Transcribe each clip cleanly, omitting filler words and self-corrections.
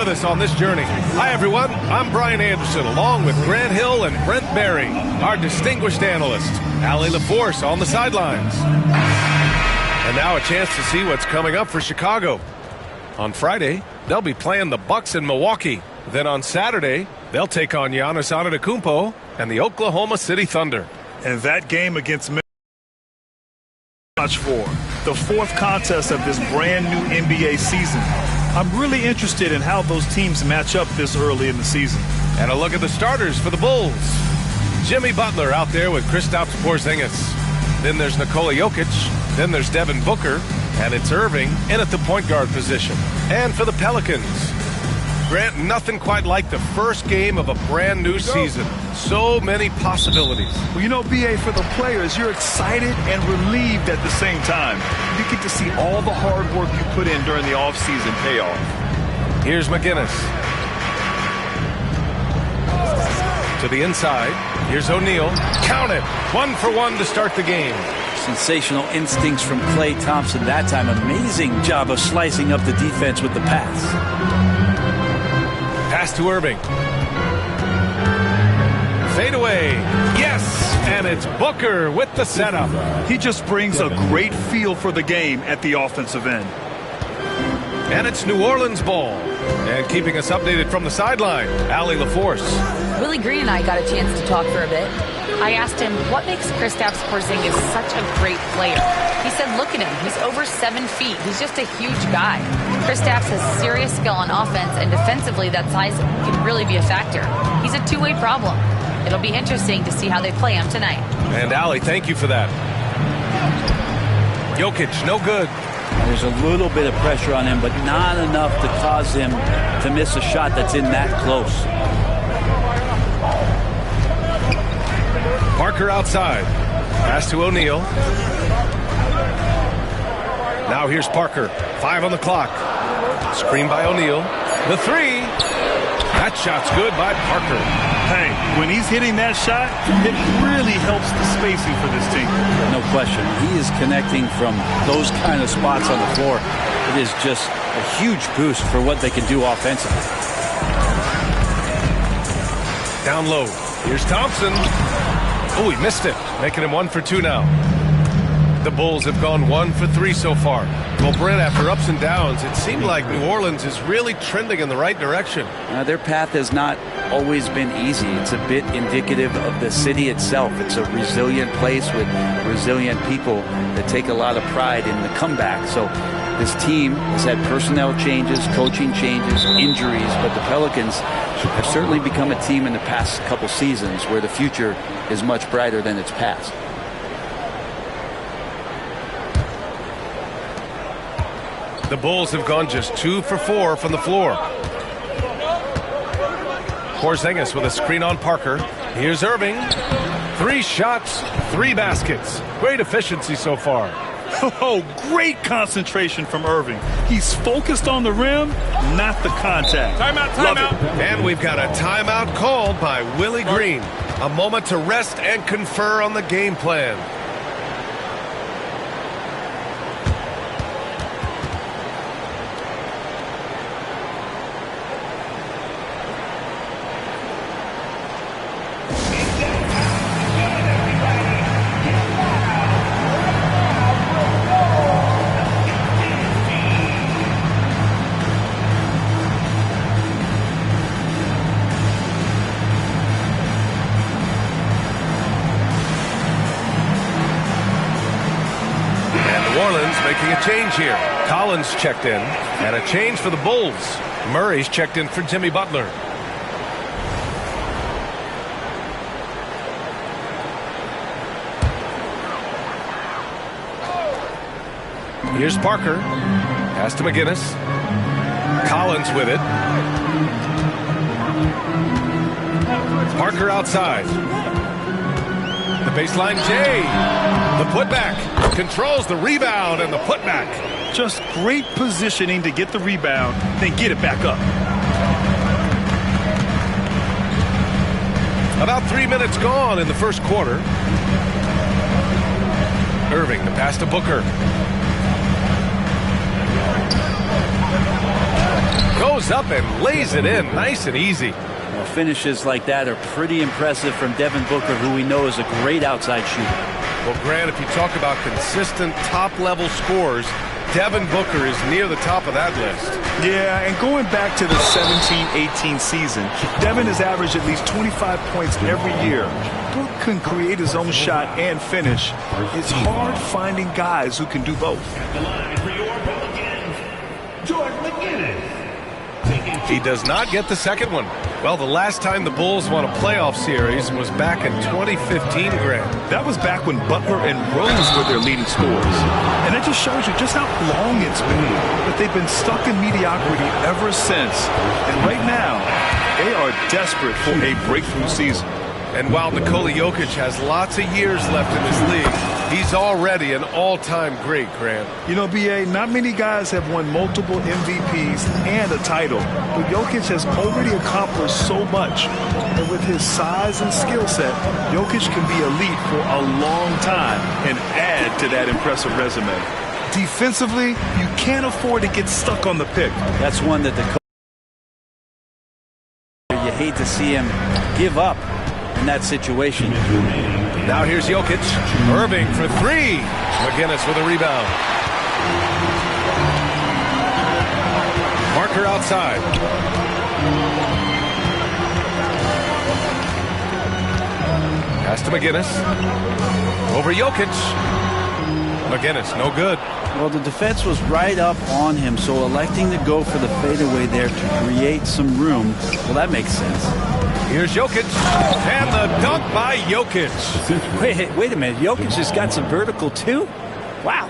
With us on this journey. Hi everyone, I'm Brian Anderson along with Grant Hill and Brent Barry, our distinguished analyst, Allie LaForce on the sidelines. And now a chance to see what's coming up for Chicago. On Friday, they'll be playing the Bucks in Milwaukee. Then on Saturday, they'll take on Giannis Antetokounmpo and the Oklahoma City Thunder. And that game against much for the fourth contest of this brand new NBA season. I'm really interested in how those teams match up this early in the season. And a look at the starters for the Bulls. Jimmy Butler out there with Kristaps Porzingis. Then there's Nikola Jokic. Then there's Devin Booker. And it's Irving in at the point guard position. And for the Pelicans, Grant, nothing quite like the first game of a brand new season. So many possibilities. Well, you know, B.A., for the players, you're excited and relieved at the same time. You get to see all the hard work you put in during the offseason pay off. Here's McGinnis. To the inside. Here's O'Neal. Count it. 1 for 1 to start the game. Sensational instincts from Klay Thompson that time. Amazing job of slicing up the defense with the pass. Pass to Irving. Fade away. Yes, and it's Booker with the setup. He just brings a great feel for the game at the offensive end. And it's New Orleans ball. And keeping us updated from the sideline, Allie LaForce. Willie Green and I got a chance to talk for a bit. I asked him, what makes Kristaps Porzingis such a great player? He said, look at him. He's over 7 feet. He's just a huge guy. Kristaps has serious skill on offense, and defensively, that size can really be a factor. He's a two-way problem. It'll be interesting to see how they play him tonight. And Allie, thank you for that. Jokic, no good. There's a little bit of pressure on him, but not enough to cause him to miss a shot that's in that close. Parker outside. Pass to O'Neal. Now here's Parker. 5 on the clock. Screen by O'Neal. The 3. That shot's good by Parker. Hey, when he's hitting that shot, it really helps the spacing for this team. No question. He is connecting from those kind of spots on the floor. It is just a huge boost for what they can do offensively. Down low. Here's Thompson. Oh, he missed it, making him 1 for 2 now. The Bulls have gone 1 for 3 so far. Well, Brent, after ups and downs, it seemed like New Orleans is really trending in the right direction. Their path has not always been easy. It's a bit indicative of the city itself. It's a resilient place with resilient people that take a lot of pride in the comeback. So this team has had personnel changes, coaching changes, injuries, but the Pelicans have certainly become a team in the past couple seasons where the future is much brighter than its past. The Bulls have gone just 2 for 4 from the floor. Porzingis with a screen on Parker. Here's Irving. 3 shots, 3 baskets. Great efficiency so far. Oh, great concentration from Irving. He's focused on the rim, not the contact. Timeout. And we've got a timeout called by Willie Green. A moment to rest and confer on the game plan. Making a change here. Collins checked in, and a change for the Bulls. Murray's checked in for Jimmy Butler. Here's Parker. Pass to McGinnis. Collins with it. Parker outside. The baseline, Jay. The putback. Controls the rebound and the putback. Just great positioning to get the rebound, then get it back up. About 3 minutes gone in the first quarter. Irving, the pass to Booker. Goes up and lays it in, nice and easy. Well, finishes like that are pretty impressive from Devin Booker, who we know is a great outside shooter. Well, Grant, if you talk about consistent top-level scores, Devin Booker is near the top of that list. Yeah, and going back to the 17-18 season, Devin has averaged at least 25 points every year. Book can create his own shot and finish. It's hard finding guys who can do both. He does not get the second one. Well, the last time the Bulls won a playoff series was back in 2015, Grant. That was back when Butler and Rose were their leading scorers. And that just shows you just how long it's been. But they've been stuck in mediocrity ever since. And right now, they are desperate for a breakthrough season. And while Nikola Jokic has lots of years left in this league, he's already an all-time great, Grant. You know, B.A., not many guys have won multiple MVPs and a title, but Jokic has already accomplished so much. And with his size and skill set, Jokic can be elite for a long time and add to that impressive resume. Defensively, you can't afford to get stuck on the pick. That's one that you hate to see him give up in that situation. Now here's Jokic. Irving for three. McGinnis with a rebound. Parker outside. Pass to McGinnis. Over Jokic. McGinnis, no good. Well, the defense was right up on him, so electing to go for the fadeaway there to create some room, well, that makes sense. Here's Jokic, and the dunk by Jokic. Wait a minute. Jokic has got some vertical, too? Wow.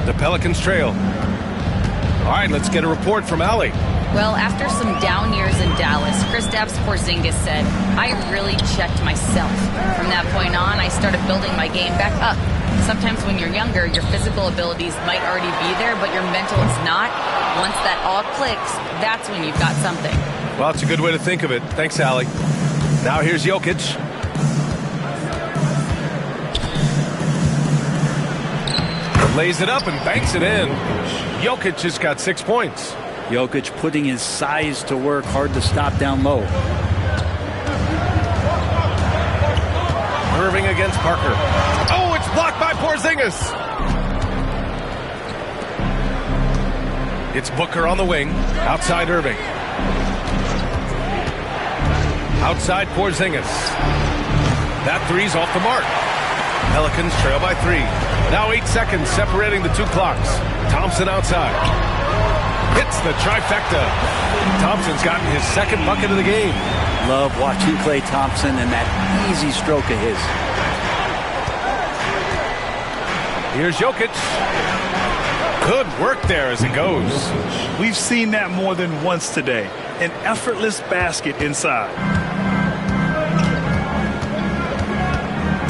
The Pelicans trail. All right, let's get a report from Allie. Well, after some down years in Dallas, Kristaps Porzingis said, I really checked myself. From that point on, I started building my game back up. Sometimes when you're younger, your physical abilities might already be there, but your mental is not. Once that all clicks, that's when you've got something. Well, it's a good way to think of it. Thanks, Allie. Now here's Jokic. Lays it up and banks it in. Jokic just got 6 points. Jokic putting his size to work, hard to stop down low. Irving against Parker. Oh, it's blocked by Porzingis. It's Booker on the wing. Outside Irving. Outside Porzingis. That three's off the mark. Pelicans trail by 3. Now 8 seconds separating the two clocks. Thompson outside. Hits the trifecta. Thompson's gotten his second bucket of the game. Love watching Klay Thompson and that easy stroke of his. Here's Jokic. Good work there as it goes. We've seen that more than once today. An effortless basket inside.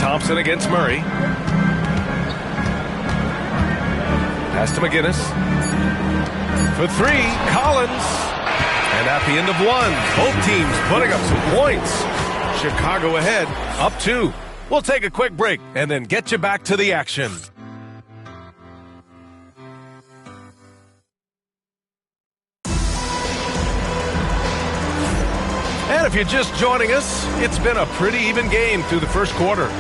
Thompson against Murray. Pass to McGinnis. For 3, Collins. And at the end of 1, both teams putting up some points. Chicago ahead, up 2. We'll take a quick break and then get you back to the action. And if you're just joining us, it's been a pretty even game through the first quarter.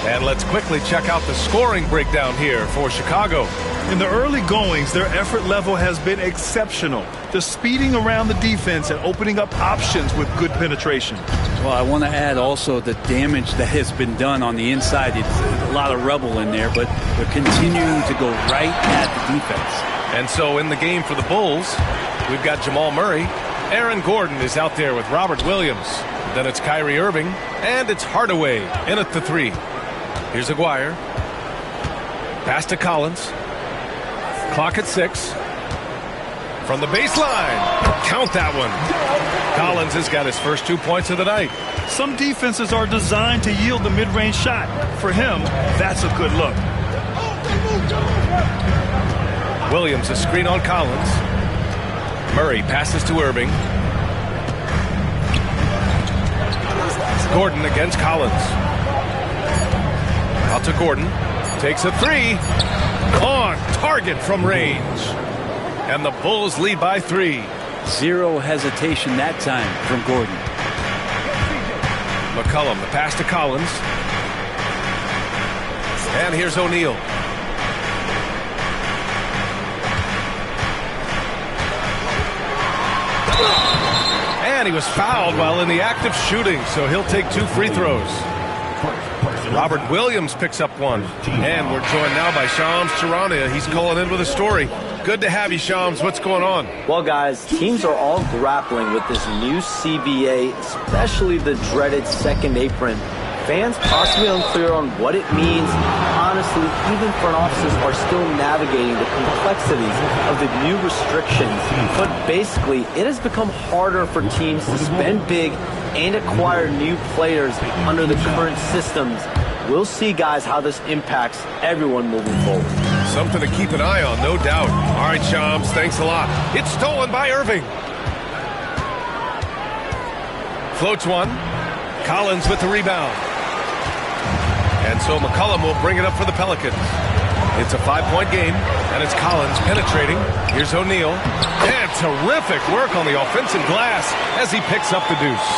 And let's quickly check out the scoring breakdown here for Chicago. In the early goings, their effort level has been exceptional. They're speeding around the defense and opening up options with good penetration. Well, I want to add also the damage that has been done on the inside. It's a lot of rubble in there, but they're continuing to go right at the defense. And so in the game for the Bulls, we've got Jamal Murray. Aaron Gordon is out there with Robert Williams. Then it's Kyrie Irving, and it's Hardaway in at the 3. Here's Aguirre. Pass to Collins. Clock at 6. From the baseline. Count that one. Collins has got his first 2 points of the night. Some defenses are designed to yield the mid-range shot. For him, that's a good look. Williams, a screen on Collins. Murray passes to Irving. Gordon against Collins. Out to Gordon. Takes a 3. On target from range. And the Bulls lead by 3. Zero hesitation that time from Gordon. McCollum, the pass to Collins. And here's O'Neal. And he was fouled while in the act of shooting, so he'll take 2 free throws. Robert Williams picks up 1. And we're joined now by Shams Charania. He's calling in with a story. Good to have you, Shams. What's going on? Well, guys, teams are all grappling with this new CBA, especially the dreaded second apron. Fans possibly unclear on what it means. Honestly, even front offices are still navigating the complexities of the new restrictions. But basically, it has become harder for teams to spend big and acquire new players under the current systems. We'll see, guys, how this impacts everyone moving forward. Something to keep an eye on, no doubt. All right, Shams, thanks a lot. It's stolen by Irving. Floats 1. Collins with the rebound. And so McCollum will bring it up for the Pelicans. It's a 5-point game, and it's Collins penetrating. Here's O'Neal. And terrific work on the offensive glass as he picks up the deuce.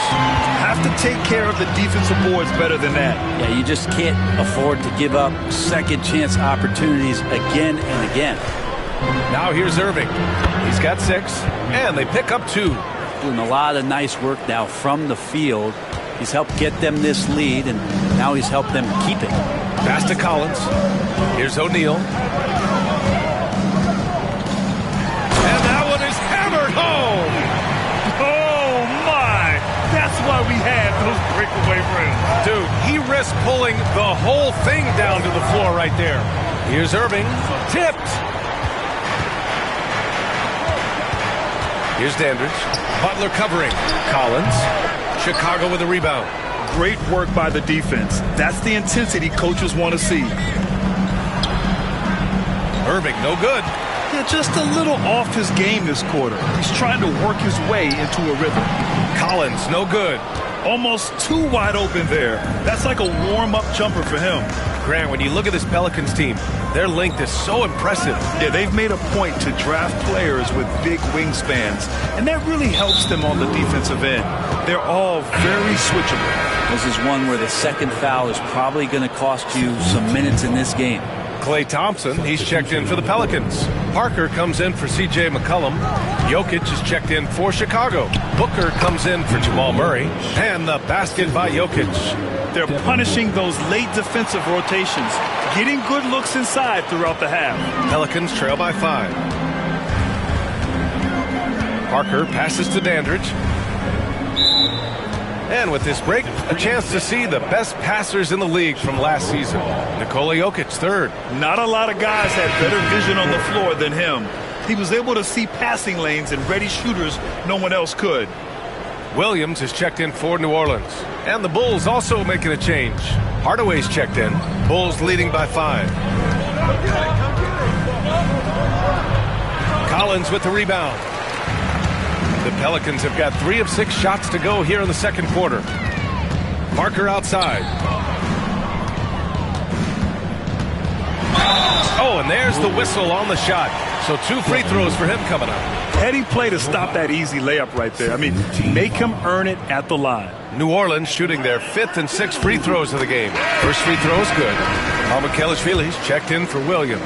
Have to take care of the defensive boards better than that. Yeah, you just can't afford to give up second chance opportunities again and again. Now here's Irving. He's got 6, and they pick up 2. Doing a lot of nice work now from the field. He's helped get them this lead, and now he's helped them keep it. Pass to Collins. Here's O'Neal. And that one is hammered home. Oh, my. That's why we had those breakaway rims. Dude, he risked pulling the whole thing down to the floor right there. Here's Irving. Tipped. Here's Dandridge. Butler covering. Collins. Chicago with a rebound. Great work by the defense. That's the intensity coaches want to see. Irving, no good. Yeah, just a little off his game this quarter. He's trying to work his way into a rhythm. Collins, no good. Almost too wide open there. That's like a warm-up jumper for him. Grant, when you look at this Pelicans team, their length is so impressive. Yeah, they've made a point to draft players with big wingspans, and that really helps them on the defensive end. They're all very switchable. This is one where the second foul is probably going to cost you some minutes in this game. Klay Thompson, he's checked in for the Pelicans. Parker comes in for C.J. McCollum. Jokic is checked in for Chicago. Booker comes in for Jamal Murray. And the basket by Jokic. They're punishing those late defensive rotations, getting good looks inside throughout the half. Pelicans trail by 5. Parker passes to Dandridge. And with this break, a chance to see the best passers in the league from last season. Nikola Jokic, 3rd. Not a lot of guys had better vision on the floor than him. He was able to see passing lanes and ready shooters no one else could. Williams is checked in for New Orleans. And the Bulls also making a change. Hardaway's checked in. Bulls leading by 5. Collins with the rebound. The Pelicans have got 3 of 6 shots to go here in the second quarter. Parker outside. Oh, and there's the whistle on the shot. So 2 free throws for him coming up. Heady play to stop that easy layup right there. I mean, make him earn it at the line. New Orleans shooting their 5th and 6th free throws of the game. First free throw is good. Mamukelashvili's checked in for Williams.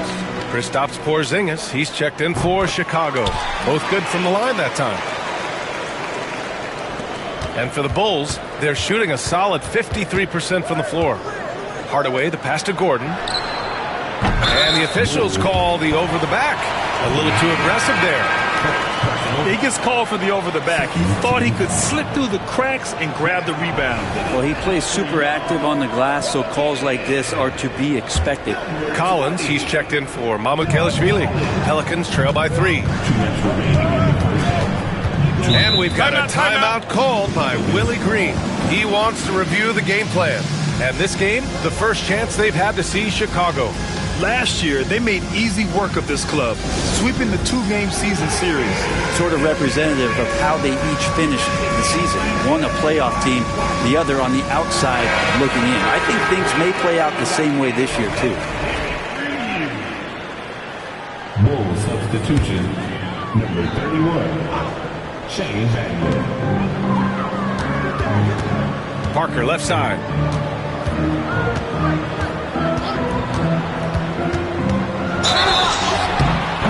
Kristaps Porzingis, he's checked in for Chicago. Both good from the line that time. And for the Bulls, they're shooting a solid 53% from the floor. Hardaway, the pass to Gordon. And the officials call the over the back. A little too aggressive there. He gets called for the over the back. He thought he could slip through the cracks and grab the rebound. Well, he plays super active on the glass, so calls like this are to be expected. Collins, he's checked in for Mamukelashvili. Pelicans trail by 3. And we've got a timeout called by Willie Green. He wants to review the game plan. And this game, the first chance they've had to see Chicago. Last year, they made easy work of this club, sweeping the 2-game season series. Sort of representative of how they each finished the season. One a playoff team, the other on the outside looking in. I think things may play out the same way this year, too. Bulls substitution. Number 31, Shane Batman. Parker left side.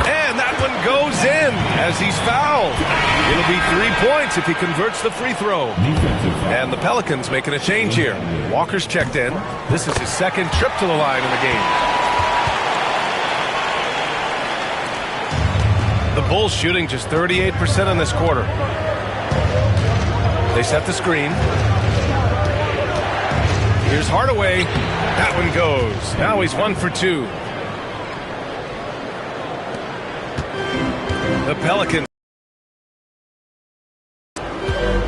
And that one goes in as he's fouled. It'll be 3 points if he converts the free throw. And the Pelicans making a change here. Walker's checked in. This is his second trip to the line in the game. The Bulls shooting just 38% in this quarter. They set the screen. Here's Hardaway. That one goes. Now he's 1 for 2. The Pelicans.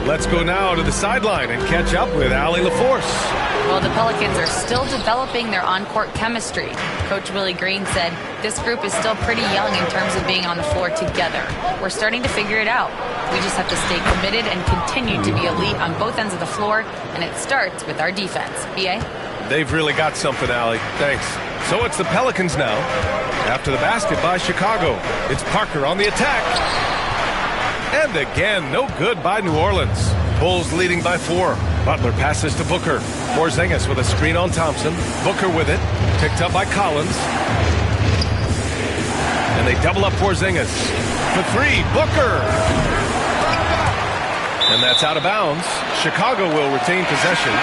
Let's go now to the sideline and catch up with Allie LaForce. Well, the Pelicans are still developing their on-court chemistry. Coach Willie Green said this group is still pretty young in terms of being on the floor together. We're starting to figure it out. We just have to stay committed and continue to be elite on both ends of the floor, and it starts with our defense. B.A.? They've really got something, Allie. Thanks. So it's the Pelicans now. After the basket by Chicago, it's Parker on the attack. And again, no good by New Orleans. Bulls leading by 4. Butler passes to Booker. Porzingis with a screen on Thompson. Booker with it. Picked up by Collins. And they double up Porzingis. For 3, Booker. And that's out of bounds. Chicago will retain possession.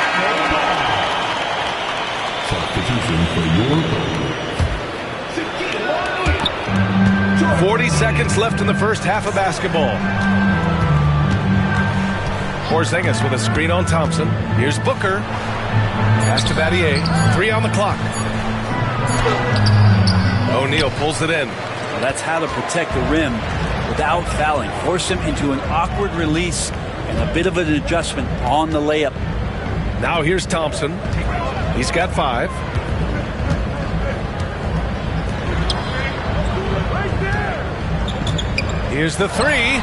Substitution for your 40 seconds left in the first half of basketball. Porzingis with a screen on Thompson. Here's Booker. Pass to Battier. 3 on the clock. O'Neal pulls it in. Well, that's how to protect the rim without fouling. Force him into an awkward release and a bit of an adjustment on the layup. Now here's Thompson. He's got 5. Here's the 3.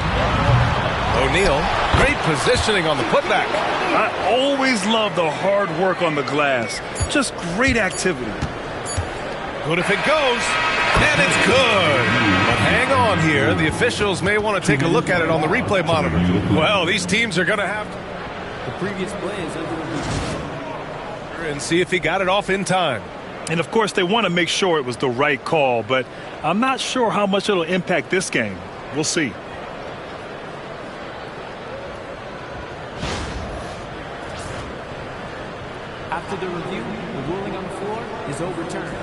O'Neal, great positioning on the putback. I always love the hard work on the glass. Just great activity. Good if it goes. And it's good. But hang on here. The officials may want to take a look at it on the replay monitor. Well, these teams are going to have to. The previous play is under And see if he got it off in time. And, of course, they want to make sure it was the right call, but I'm not sure how much it'll impact this game. We'll see. After the review, the ruling on the floor is overturned.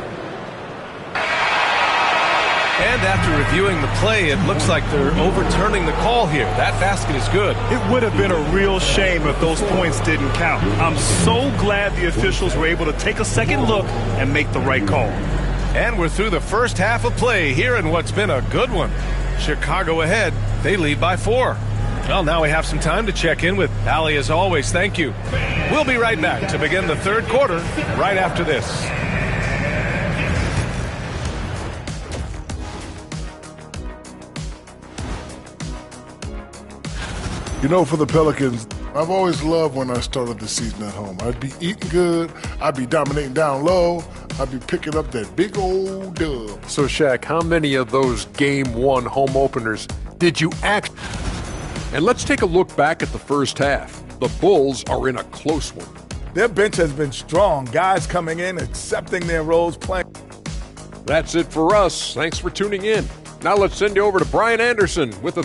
And after reviewing the play, it looks like they're overturning the call here. That basket is good. It would have been a real shame if those points didn't count. I'm so glad the officials were able to take a second look and make the right call. And we're through the first half of play here in what's been a good one. Chicago ahead. They lead by 4. Well, now we have some time to check in with Allie as always. Thank you. We'll be right back to begin the third quarter right after this. You know, for the Pelicans, I've always loved when I started the season at home. I'd be eating good, I'd be dominating down low, I'd be picking up that big old dub. So, Shaq, how many of those Game 1 home openers did you act? And let's take a look back at the first half. The Bulls are in a close one. Their bench has been strong. Guys coming in, accepting their roles, playing. That's it for us. Thanks for tuning in. Now let's send you over to Brian Anderson with a...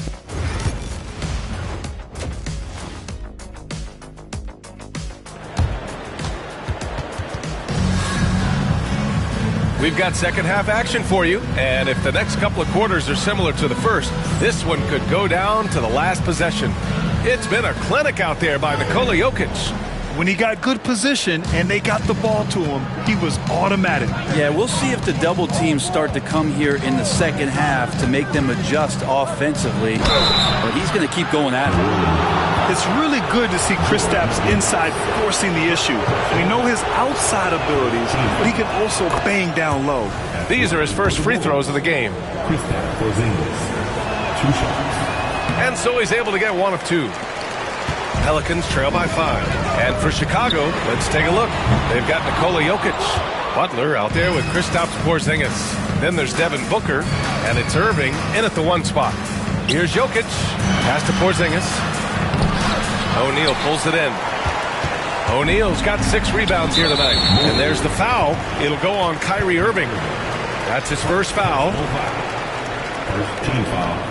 We've got second half action for you, and if the next couple of quarters are similar to the first, this one could go down to the last possession. It's been a clinic out there by Nikola Jokic. When he got good position and they got the ball to him, he was automatic. Yeah, we'll see if the double teams start to come here in the second half to make them adjust offensively. But he's going to keep going at it. It's really good to see Kristaps inside forcing the issue. We know his outside abilities, but he can also bang down low. These are his first free throws of the game. Kristaps Porzingis, 2 shots. And so he's able to get 1 of 2. Pelicans trail by 5. And for Chicago, let's take a look. They've got Nikola Jokic. Butler out there with Kristaps Porzingis. Then there's Devin Booker, and it's Irving in at the 1 spot. Here's Jokic. Pass to Porzingis. O'Neal pulls it in. O'Neal's got 6 rebounds here tonight. And there's the foul. It'll go on Kyrie Irving. That's his first foul. First team foul.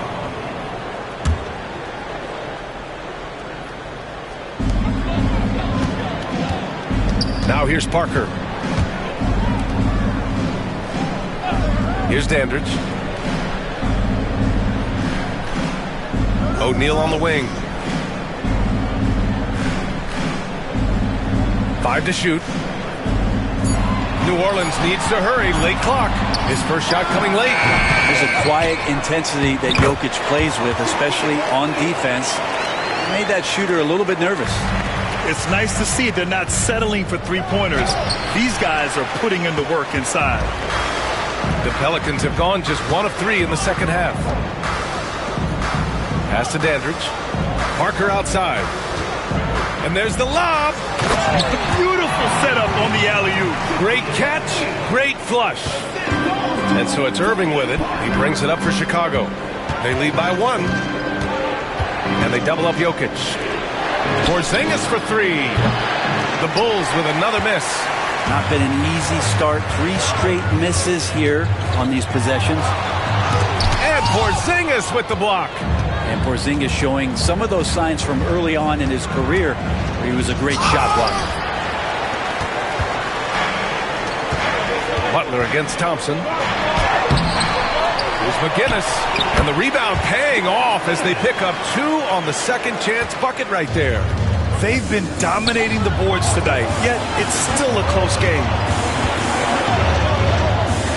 Now here's Parker. Here's Dandridge. O'Neal on the wing. 5 to shoot. New Orleans needs to hurry. Late clock. His first shot coming late. There's a quiet intensity that Jokic plays with, especially on defense. Made that shooter a little bit nervous. It's nice to see they're not settling for three-pointers. These guys are putting in the work inside. The Pelicans have gone just 1 of 3 in the second half. Pass to Dandridge. Parker outside. And there's the lob. Beautiful setup on the alley-oop. Great catch, great flush. And so it's Irving with it. He brings it up for Chicago. They lead by 1. And they double up Jokic. Porzingis for 3. The Bulls with another miss. Not been an easy start. 3 straight misses here on these possessions. And Porzingis with the block. And Porzingis showing some of those signs from early on in his career where he was a great shot blocker. Butler against Thompson. Here's McGinnis. And the rebound paying off as they pick up 2 on the second chance bucket right there. They've been dominating the boards tonight, yet it's still a close game.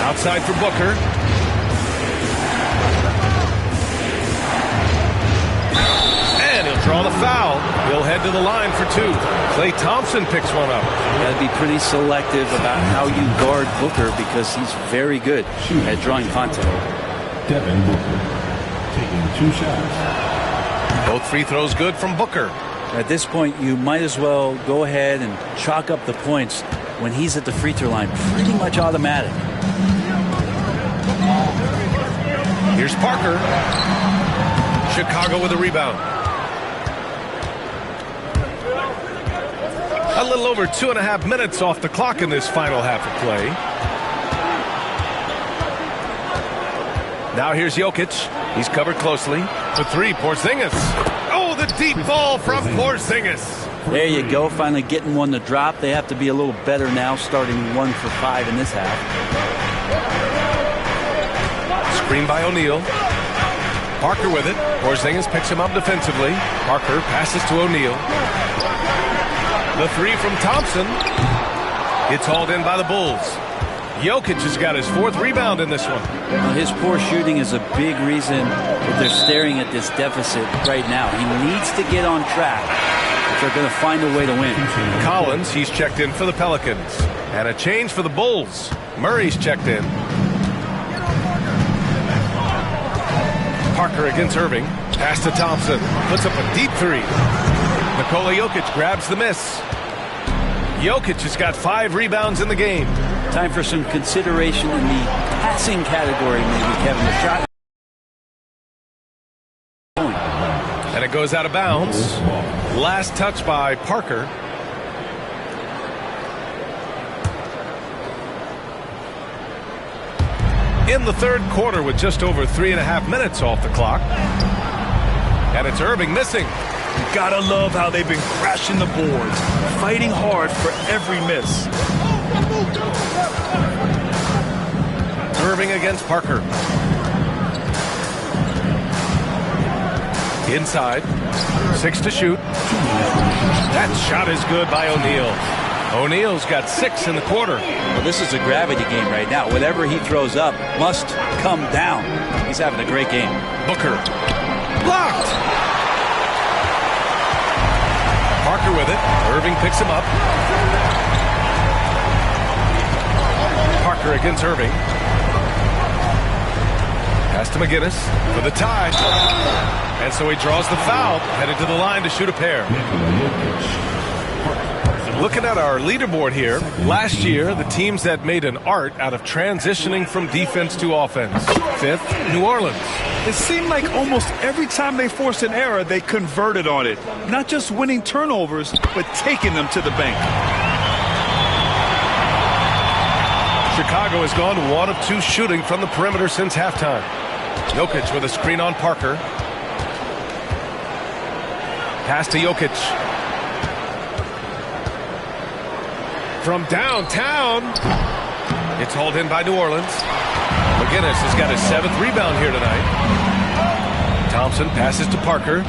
Outside for Booker. And he'll draw the foul. He'll head to the line for 2. Klay Thompson picks one up. You got to be pretty selective about how you guard Booker because he's very good at drawing contact. Devin Booker taking 2 shots. Both free throws good from Booker. At this point, you might as well go ahead and chalk up the points when he's at the free throw line. Pretty much automatic. Here's Parker. Chicago with a rebound. A little over 2.5 minutes off the clock in this final half of play. Now here's Jokic. He's covered closely. For 3, Porzingis. Oh, the deep ball from Porzingis. There you go. Finally getting one to drop. They have to be a little better now, starting 1 for 5 in this half. Screen by O'Neal. Parker with it. Porzingis picks him up defensively. Parker passes to O'Neal. The 3 from Thompson. It's hauled in by the Bulls. Jokic has got his 4th rebound in this one. Well, his poor shooting is a big reason that they're staring at this deficit right now. He needs to get on track if they're going to find a way to win. Collins, he's checked in for the Pelicans. And a change for the Bulls. Murray's checked in. Parker against Irving. Pass to Thompson. Puts up a deep 3. Nikola Jokic grabs the miss. Jokic has got 5 rebounds in the game. Time for some consideration in the passing category, maybe, Kevin. The shot. And it goes out of bounds. Last touch by Parker. In the third quarter with just over 3.5 minutes off the clock. And it's Irving missing. You gotta love how they've been crashing the boards, fighting hard for every miss. Irving against Parker. Inside. 6 to shoot. That shot is good by O'Neal. O'Neal's got 6 in the quarter. Well, this is a gravity game right now. Whatever he throws up must come down. He's having a great game. Booker. Blocked. Parker with it. Irving picks him up. Parker against Irving. Pass to McGinnis for the tie. And so he draws the foul, headed to the line to shoot a pair. Looking at our leaderboard here, last year, the teams that made an art out of transitioning from defense to offense. 5th, New Orleans. It seemed like almost every time they forced an error, they converted on it. Not just winning turnovers, but taking them to the bank. Chicago has gone 1 of 2 shooting from the perimeter since halftime. Jokic with a screen on Parker. Pass to Jokic. From downtown. It's hauled in by New Orleans. McGinnis has got his 7th rebound here tonight. Thompson passes to Parker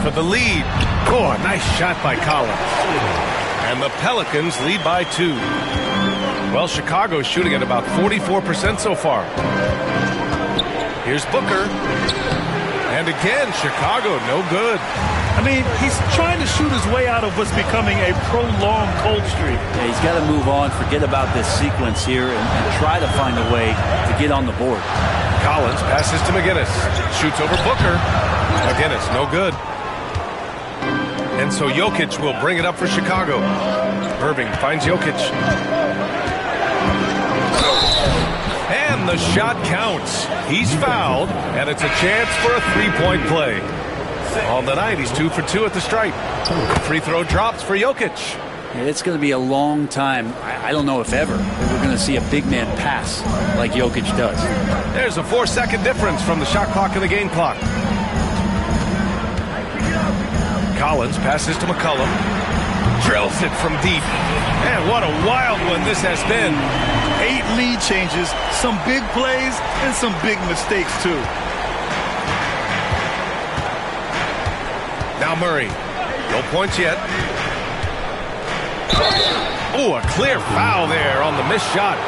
for the lead. Oh, a nice shot by Collins. And the Pelicans lead by 2. Well, Chicago's shooting at about 44% so far. Here's Booker. And again, Chicago, no good. I mean, he's trying to shoot his way out of what's becoming a prolonged cold streak. Yeah, he's got to move on, forget about this sequence here, and try to find a way to get on the board. Collins passes to McGinnis. Shoots over Booker. McGinnis, no good. And so Jokic will bring it up for Chicago. Irving finds Jokic. And the shot counts. He's fouled, and it's a chance for a 3-point play. On the night, he's 2 for 2 at the stripe. Free throw drops for Jokic. It's going to be a long time, I don't know if ever, that we're going to see a big man pass like Jokic does. There's a 4-second difference from the shot clock and the game clock. Collins passes to McCollum. Drills it from deep. And what a wild one this has been. 8 lead changes, some big plays, and some big mistakes, too. Now Murray. No points yet. Oh, a clear foul there on the missed shot.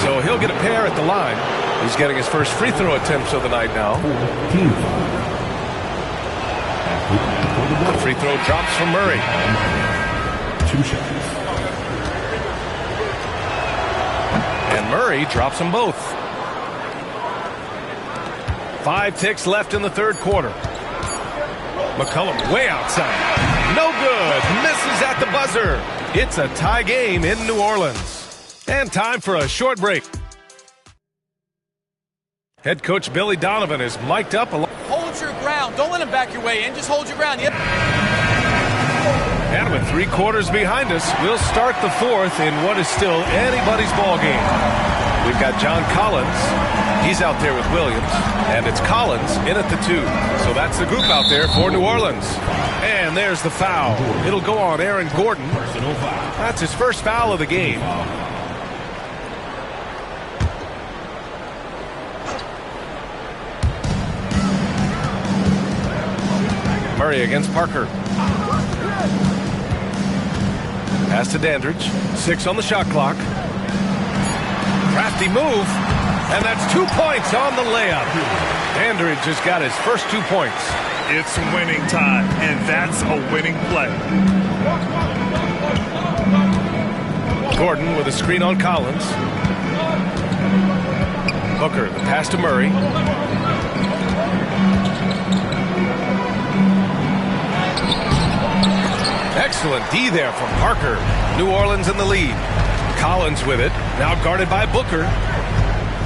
So he'll get a pair at the line. He's getting his first free throw attempts of the night now. The free throw drops from Murray. 2 shots. And Murray drops them both. 5 ticks left in the third quarter. McCollum way outside. No good. Misses at the buzzer. It's a tie game in New Orleans. And time for a short break. Head coach Billy Donovan is mic'd up. Hold your ground. Don't let him back your way in. Just hold your ground. Yep. And with 3 quarters behind us, we'll start the 4th in what is still anybody's ball game. We've got John Collins. He's out there with Williams. And it's Collins in at the 2. So that's the group out there for New Orleans. And there's the foul. It'll go on Aaron Gordon. That's his first foul of the game. Murray against Parker. Pass to Dandridge. 6 on the shot clock. Crafty move. And that's 2 points on the layup. Dandridge has got his first 2 points. It's winning time, and that's a winning play. Gordon with a screen on Collins. Booker, the pass to Murray. Excellent D there from Parker. New Orleans in the lead. Collins with it, now guarded by Booker.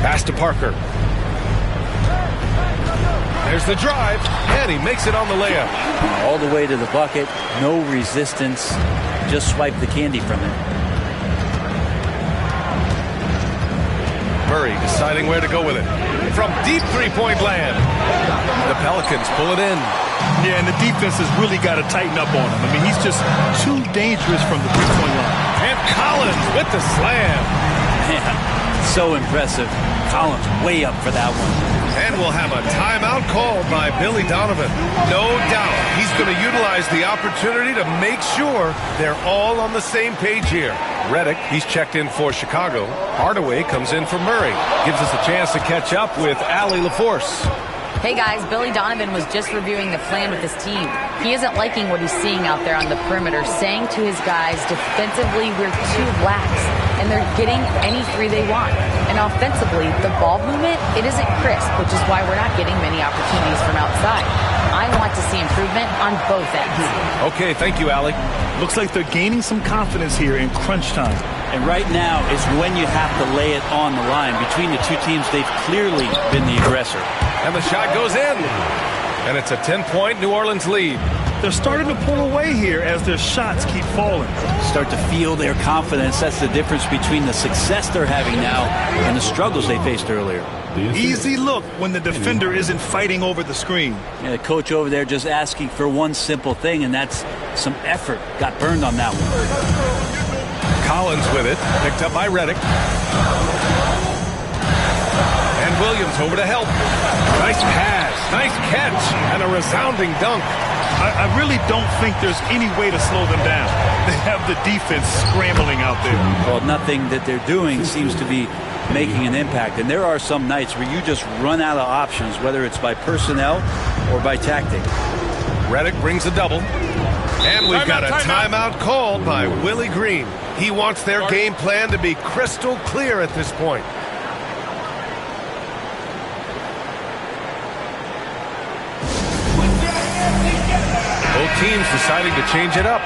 Pass to Parker. There's the drive, and he makes it on the layup. All the way to the bucket, no resistance, just swipe the candy from it. Murray deciding where to go with it. From deep 3-point land. The Pelicans pull it in. Yeah, and the defense has really got to tighten up on him. I mean, he's just too dangerous from the 3-point line. And Collins with the slam. Man, so impressive. Collins way up for that one. And we'll have a timeout called by Billy Donovan. No doubt he's going to utilize the opportunity to make sure they're all on the same page here. Redick, he's checked in for Chicago. Hardaway comes in for Murray. Gives us a chance to catch up with Allie LaForce. Hey guys, Billy Donovan was just reviewing the plan with his team. He isn't liking what he's seeing out there on the perimeter, saying to his guys, defensively, we're too lax, and they're getting any 3 they want. And offensively, the ball movement, it isn't crisp, which is why we're not getting many opportunities from outside. I want to see improvement on both ends. Okay, thank you, Allie. Looks like they're gaining some confidence here in crunch time. And right now is when you have to lay it on the line. Between the two teams, they've clearly been the aggressor. And the shot goes in. And it's a 10-point New Orleans lead. They're starting to pull away here as their shots keep falling. Start to feel their confidence. That's the difference between the success they're having now and the struggles they faced earlier. Easy look when the defender isn't fighting over the screen. Yeah, the coach over there just asking for one simple thing, and that's some effort. Got burned on that one. Collins with it, picked up by Redick. And Williams over to help. Nice pass, nice catch, and a resounding dunk. I really don't think there's any way to slow them down. They have the defense scrambling out there. Well, nothing that they're doing seems to be making an impact. And there are some nights where you just run out of options, whether it's by personnel or by tactic. Redick brings a double. And we've got a timeout called by Willie Green. He wants their game plan to be crystal clear at this point. Both teams deciding to change it up.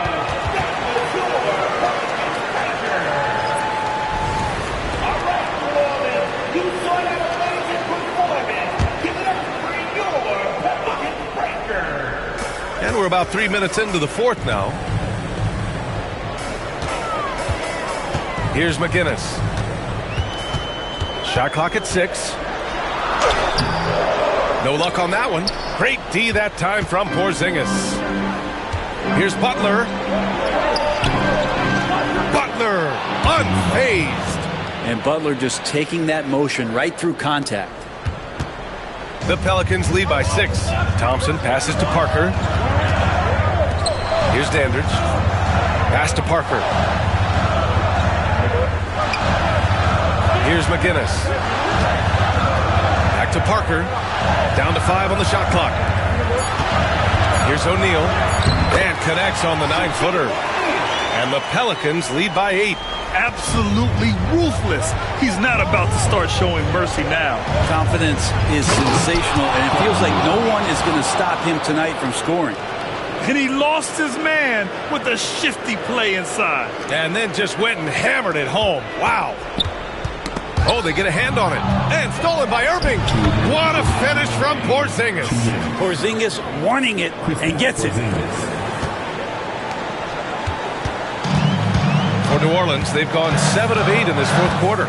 And we're about 3 minutes into the fourth now. Here's McGinnis. Shot clock at 6. No luck on that one. Great D that time from Porzingis. Here's Butler. Butler unfazed. And Butler just taking that motion right through contact. The Pelicans lead by 6. Thompson passes to Parker. Here's Dandridge. Pass to Parker. Here's McGinnis. Back to Parker. Down to 5 on the shot clock. Here's O'Neal. And connects on the 9-footer. And the Pelicans lead by 8. Absolutely ruthless. He's not about to start showing mercy now. Confidence is sensational, and it feels like no one is going to stop him tonight from scoring. And he lost his man with a shifty play inside. And then just went and hammered it home. Wow. Oh, they get a hand on it. And stolen by Irving. What a finish from Porzingis. Porzingis wanting it and gets it. For New Orleans, they've gone 7 of 8 in this fourth quarter.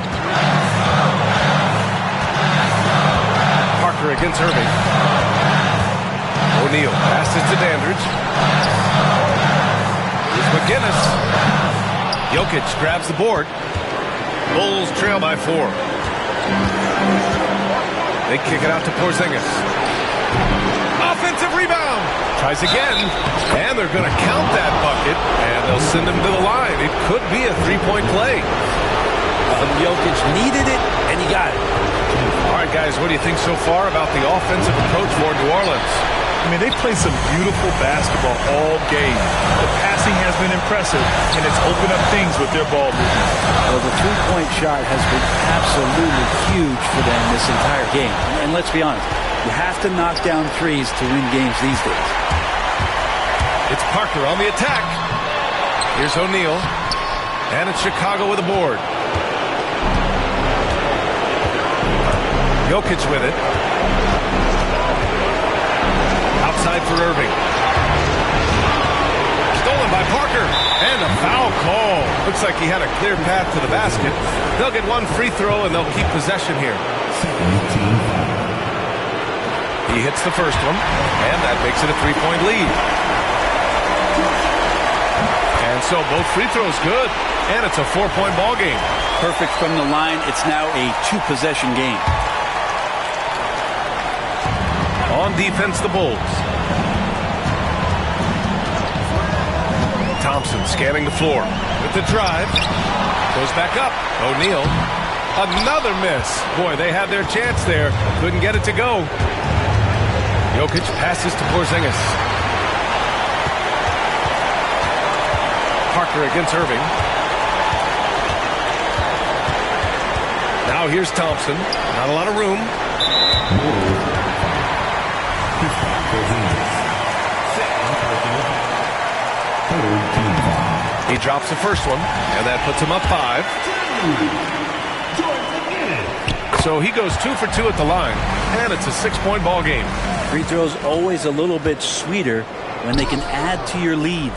Parker against Irving. O'Neal passes to Dandridge. Here's McGinnis. Jokic grabs the board. Bulls trail by 4. They kick it out to Porzingis. Offensive rebound. Tries again. And they're going to count that bucket. And they'll send him to the line. It could be a 3-point play. Jokic needed it, and he got it. All right, guys, what do you think so far about the offensive approach for New Orleans? I mean, they play some beautiful basketball all game. The passing has been impressive, and it's opened up things with their ball movement. Well, the three-point shot has been absolutely huge for them this entire game. And let's be honest, you have to knock down threes to win games these days. It's Parker on the attack. Here's O'Neal. And it's Chicago with a board. Jokic with it. Outside for Irving. Stolen by Parker. And a foul call. Looks like he had a clear path to the basket. They'll get one free throw and they'll keep possession here. He hits the first one. And that makes it a 3-point lead. And so both free throws good. And it's a 4-point ball game. Perfect from the line. It's now a 2-possession game. On defense, the Bulls. Thompson scanning the floor with the drive. Goes back up. O'Neal. Another miss. Boy, they had their chance there. Couldn't get it to go. Jokic passes to Porzingis. Parker against Irving. Now here's Thompson. Not a lot of room. He drops the first one, and that puts him up 5. So he goes 2 for 2 at the line, and it's a 6-point ball game. Free throws always a little bit sweeter when they can add to your lead.